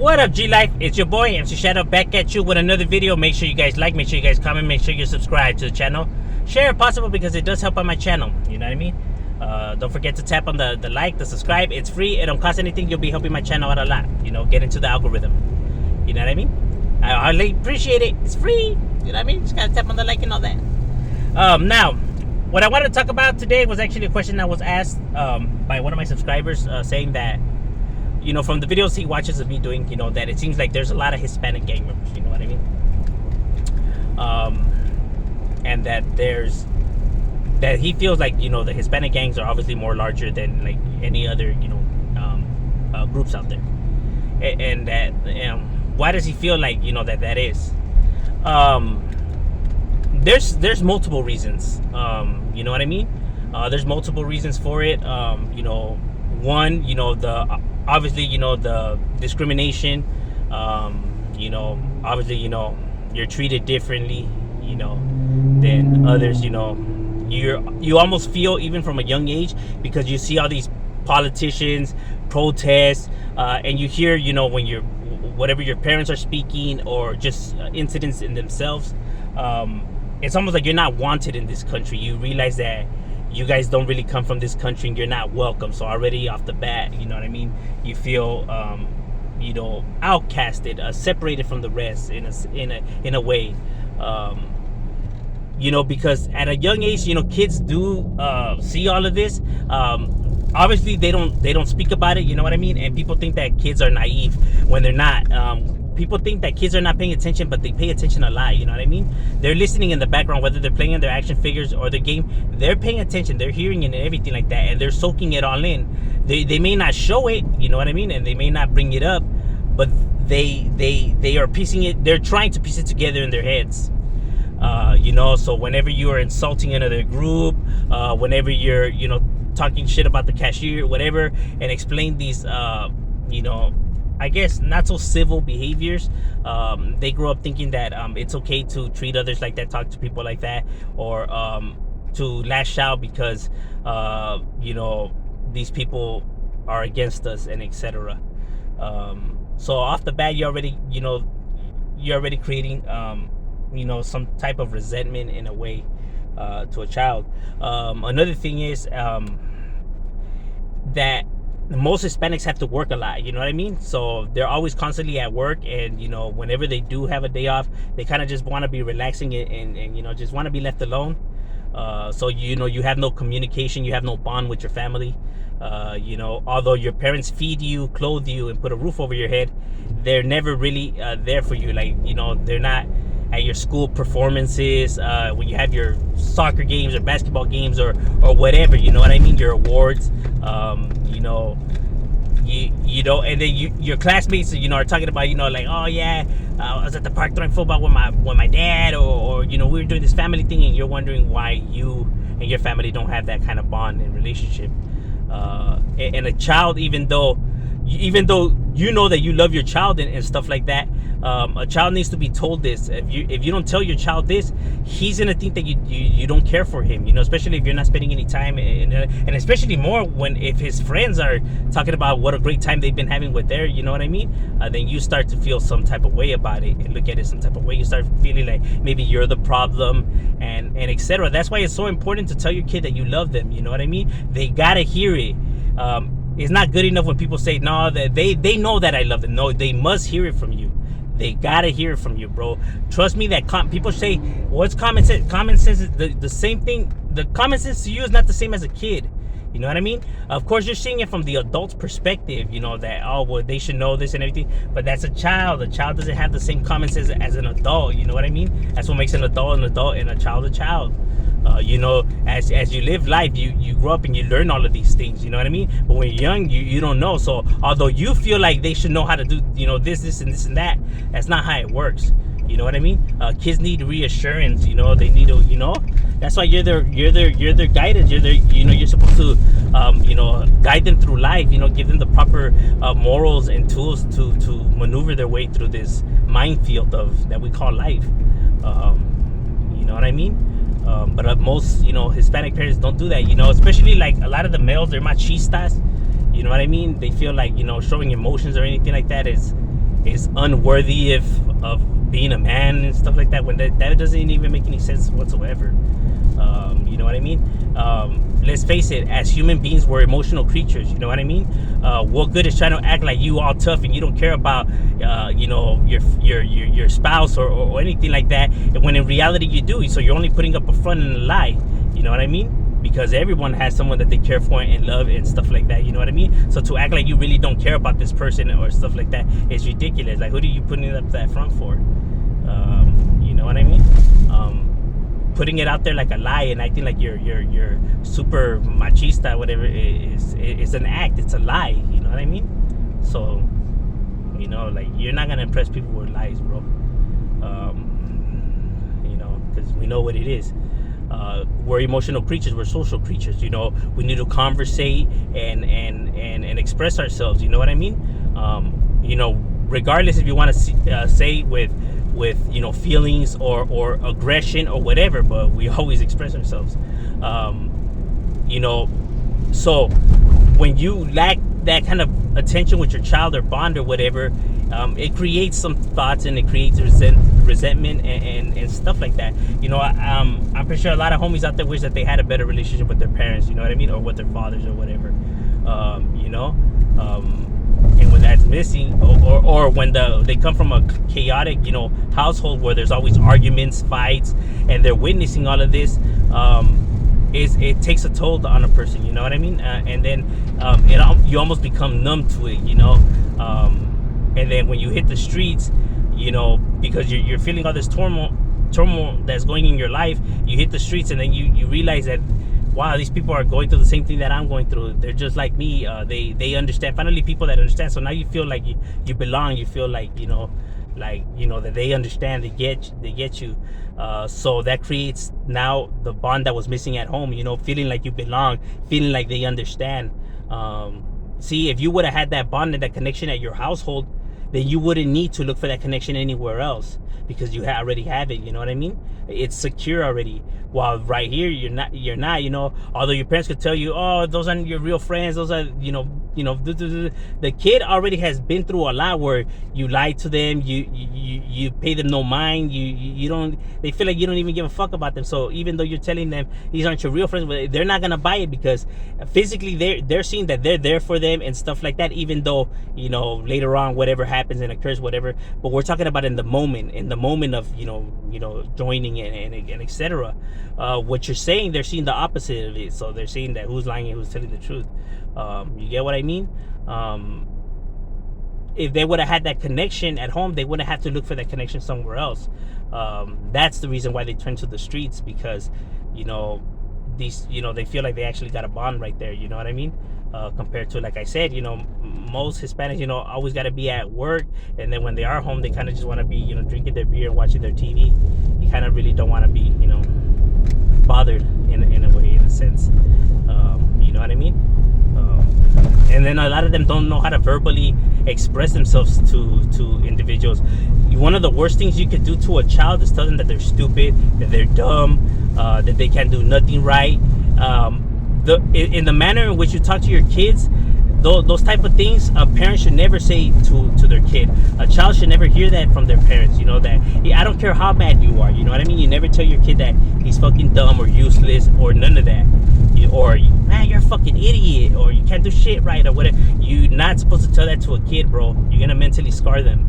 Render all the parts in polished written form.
What up, G-Life? It's your boy, MC Shadow, back at you with another video. Make sure you guys like, make sure you guys comment, make sure you subscribe to the channel. Share if possible because it does help out my channel. You know what I mean? Don't forget to tap on the like, the subscribe. It's free. It don't cost anything. You'll be helping my channel out a lot. You know, get into the algorithm. You know what I mean? I really appreciate it. It's free. You know what I mean? Just gotta tap on the like and all that. Now, what I wanted to talk about today was actually a question that was asked by one of my subscribers, saying that, you know, from the videos he watches of me doing, you know, that it seems like there's a lot of Hispanic gang members, you know what I mean? And that he feels like, you know, the Hispanic gangs are obviously more larger than like any other, you know, groups out there. And that, why does he feel like, you know, that is? There's multiple reasons, you know what I mean? There's multiple reasons for it. You know, one, you know, obviously, you know, the discrimination, you know, obviously, you know, you're treated differently, you know, than others. You know, you almost feel, even from a young age, because you see all these politicians protest, and you hear, you know, when whatever your parents are speaking, or just incidents in themselves, it's almost like you're not wanted in this country. You realize that you guys don't really come from this country and you're not welcome. So already off the bat, you know what I mean, you feel you know, outcasted, separated from the rest in a way, you know, because at a young age, you know, kids do see all of this. Obviously they don't speak about it, you know what I mean? And people think that kids are naive when they're not. People think that kids are not paying attention, but they pay attention a lot, you know what I mean? They're listening in the background, whether they're playing in their action figures or their game. They're paying attention, they're hearing it and everything like that, and they're soaking it all in. They may not show it, you know what I mean? And they may not bring it up, but they are piecing it, they're trying to piece it together in their heads. You know, so whenever you are insulting another group, whenever you're, you know, talking shit about the cashier, whatever, and explain these, you know, I guess not so civil behaviors, they grow up thinking that it's okay to treat others like that, talk to people like that, or to lash out because you know, these people are against us, and etc. So off the bat, you're already creating you know, some type of resentment in a way to a child. Another thing is that most Hispanics have to work a lot, you know what I mean? So they're always constantly at work, and, you know, whenever they do have a day off, they kind of just want to be relaxing and you know, just want to be left alone. So, you know, you have no communication, you have no bond with your family. You know, although your parents feed you, clothe you, and put a roof over your head, they're never really there for you. Like, you know, they're not at your school performances, when you have your soccer games or basketball games or whatever, you know what I mean, your awards. You know, you know, and then your classmates, you know, are talking about, you know, like, oh yeah, I was at the park throwing football with my dad, or you know, we were doing this family thing, and you're wondering why you and your family don't have that kind of bond and relationship. And a child, even though you know that you love your child and stuff like that, a child needs to be told this. If you don't tell your child this, he's gonna think that you don't care for him, you know, especially if you're not spending any time, and especially more if his friends are talking about what a great time they've been having with their, you know what I mean, then you start to feel some type of way about it and look at it some type of way. You start feeling like maybe you're the problem, and etc. That's why it's so important to tell your kid that you love them, you know what I mean? They gotta hear it. It's not good enough when people say, no, that they know that I love them. No, they must hear it from you. They gotta hear it from you, bro. Trust me, that people say, what's common sense? Common sense is the same thing. The common sense to you is not the same as a kid. You know what I mean? Of course, you're seeing it from the adult's perspective, you know, that, oh, well, they should know this and everything. But that's a child. A child doesn't have the same common sense as an adult. You know what I mean? That's what makes an adult and a child a child. You know, as you live life, you grow up and you learn all of these things, you know what I mean? But when you're young, you don't know. So although you feel like they should know how to do, you know, this and that, that's not how it works. You know what I mean? Kids need reassurance, you know, they need to, you know, that's why you're their guidance. You're supposed to, you know, guide them through life, you know, give them the proper morals and tools to maneuver their way through this minefield that we call life. You know what I mean? But most, you know, Hispanic parents don't do that, you know, especially like a lot of the males, they're machistas, you know what I mean? They feel like, you know, showing emotions or anything like that is is unworthy of being a man and stuff like that, when that doesn't even make any sense whatsoever. You know what I mean? Let's face it, as human beings, we're emotional creatures. You know what I mean? What good is trying to act like you all tough and you don't care about, your spouse or anything like that, and when in reality you do. So you're only putting up a front and a lie. You know what I mean? Because everyone has someone that they care for and love and stuff like that. You know what I mean? So to act like you really don't care about this person or stuff like that is ridiculous. Like, who do you putting up that front for? You know what I mean? Putting it out there like a lie and acting like you're super machista, whatever, is an act. It's a lie. You know what I mean? So, like, you're not gonna impress people with lies, bro. Because we know what it is. We're emotional creatures. We're social creatures. We need to conversate and express ourselves. You know what I mean? Regardless if you want to say with feelings or aggression or whatever, but we always express ourselves. So when you lack that kind of attention with your child or bond or whatever, it creates some thoughts and it creates resentment and stuff like that. I'm pretty sure a lot of homies out there wish that they had a better relationship with their parents, you know what I mean, or with their fathers or whatever. And when that's missing, or when they come from a chaotic, household where there's always arguments, fights, and they're witnessing all of this, it takes a toll on a person, you know what I mean? And then you almost become numb to it, and then when you hit the streets, because you're feeling all this turmoil that's going in your life, you hit the streets, and then you realize that, wow, these people are going through the same thing that I'm going through. They're just like me. They understand. Finally, people that understand. So now you feel like you belong. You feel like that they understand. They get you. So that creates now the bond that was missing at home. Feeling like you belong, feeling like they understand. See, if you would have had that bond and that connection at your household, then you wouldn't need to look for that connection anywhere else, because you already have it. You know what I mean? It's secure already. While right here, you're not. Although your parents could tell you, oh, those aren't your real friends. Those are, the kid already has been through a lot where you lie to them, you pay them no mind, you don't. They feel like you don't even give a fuck about them. So even though you're telling them these aren't your real friends, they're not gonna buy it, because physically they're seeing that they're there for them and stuff like that. Even though later on whatever happens and occurs, whatever. But we're talking about in the moment of joining and etc. What you're saying, they're seeing the opposite of it. So they're saying that who's lying and who's telling the truth. You get what I mean? If they would have had that connection at home, they wouldn't have to look for that connection somewhere else. That's the reason why they turn to the streets, because these they feel like they actually got a bond right there. You know what I mean? Compared to, like I said, most Hispanics always got to be at work, and then when they are home, they kind of just want to be drinking their beer and watching their TV. You kind of really don't want to be bothered in a way, in a sense. You know what I mean? And then a lot of them don't know how to verbally express themselves to individuals. One of the worst things you could do to a child is tell them that they're stupid, that they're dumb, that they can't do nothing right. In the manner in which you talk to your kids, those type of things, a parent should never say to their kid. A child should never hear that from their parents. That I don't care how bad you are. You know what I mean? You never tell your kid that he's fucking dumb or useless or none of that. Or man, you're a fucking idiot, or you can't do shit right, or whatever. You're not supposed to tell that to a kid, bro. You're gonna mentally scar them.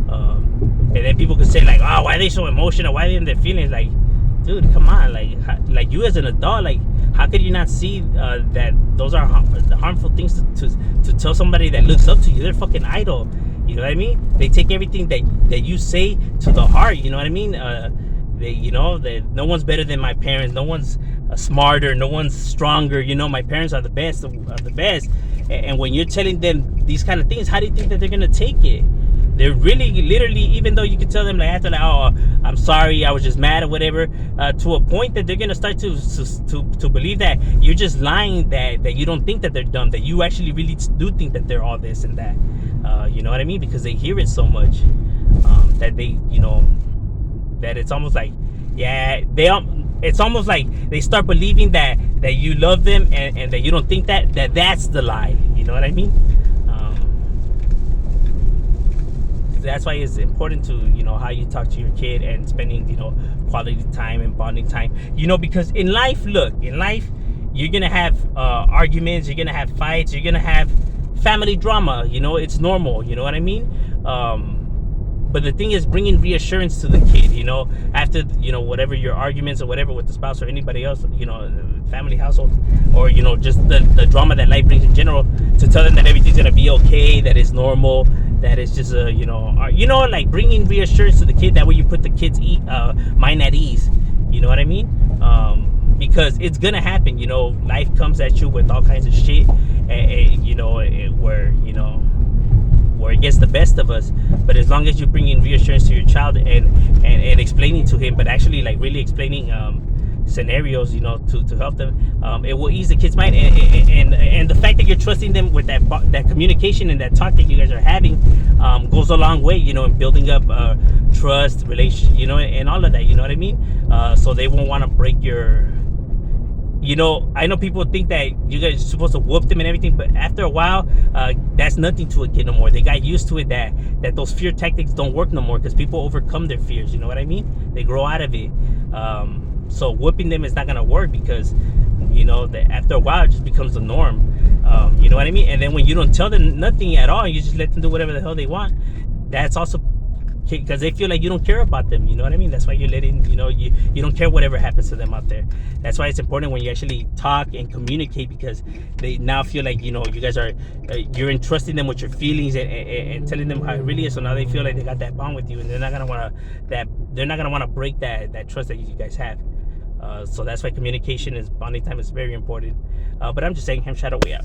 And then people could say like, oh, why are they so emotional? Why are they in their feelings? Like, dude, come on. Like you as an adult, like, how could you not see that those are harmful things to tell somebody that looks up to you? They're fucking idol. You know what I mean? They take everything that you say to the heart. You know what I mean? That no one's better than my parents. No one's smarter. No one's stronger. My parents are the best of the best. And when you're telling them these kind of things, how do you think that they're gonna take it? They're really, literally, even though you can tell them after, oh, I'm sorry, I was just mad or whatever, to a point that they're gonna start to believe that you're just lying, that you don't think that they're dumb, that you actually really do think that they're all this and that. You know what I mean? Because they hear it so much that they, that it's almost like, it's almost like they start believing that you love them and that you don't think that's the lie. You know what I mean? that's why it's important to how you talk to your kid and spending quality time and bonding time. Because in life, you're gonna have arguments, you're gonna have fights, you're gonna have family drama. It's normal. You know what I mean? But the thing is bringing reassurance to the kid, after, whatever your arguments or whatever with the spouse or anybody else, family household, or, just the drama that life brings in general, to tell them that everything's going to be okay, that it's normal, that it's just, like bringing reassurance to the kid. That way you put the kid's mind at ease. You know what I mean? Because it's going to happen, life comes at you with all kinds of shit, where it gets the best of us. But as long as you bring in reassurance to your child and explaining to him, but actually like really explaining scenarios, to help them, it will ease the kid's mind. And the fact that you're trusting them with that communication and that talk that you guys are having goes a long way, in building up trust, relationship, and all of that. You know what I mean? So they won't want to break your. I know people think that you guys are supposed to whoop them and everything, but after a while, that's nothing to a kid no more. They got used to it, that those fear tactics don't work no more, because people overcome their fears. You know what I mean? They grow out of it. So whooping them is not gonna work, because that after a while it just becomes the norm. You know what I mean? And then when you don't tell them nothing at all, you just let them do whatever the hell they want. That's also because they feel like you don't care about them. You know what I mean? That's why you're letting, you don't care whatever happens to them out there. That's why it's important when you actually talk and communicate, because they now feel like, you guys are, you're entrusting them with your feelings and telling them how it really is. So now they feel like they got that bond with you, and they're not going to want to break that trust that you guys have. So that's why communication bonding time is very important. But I'm just saying, ham shadow, way out.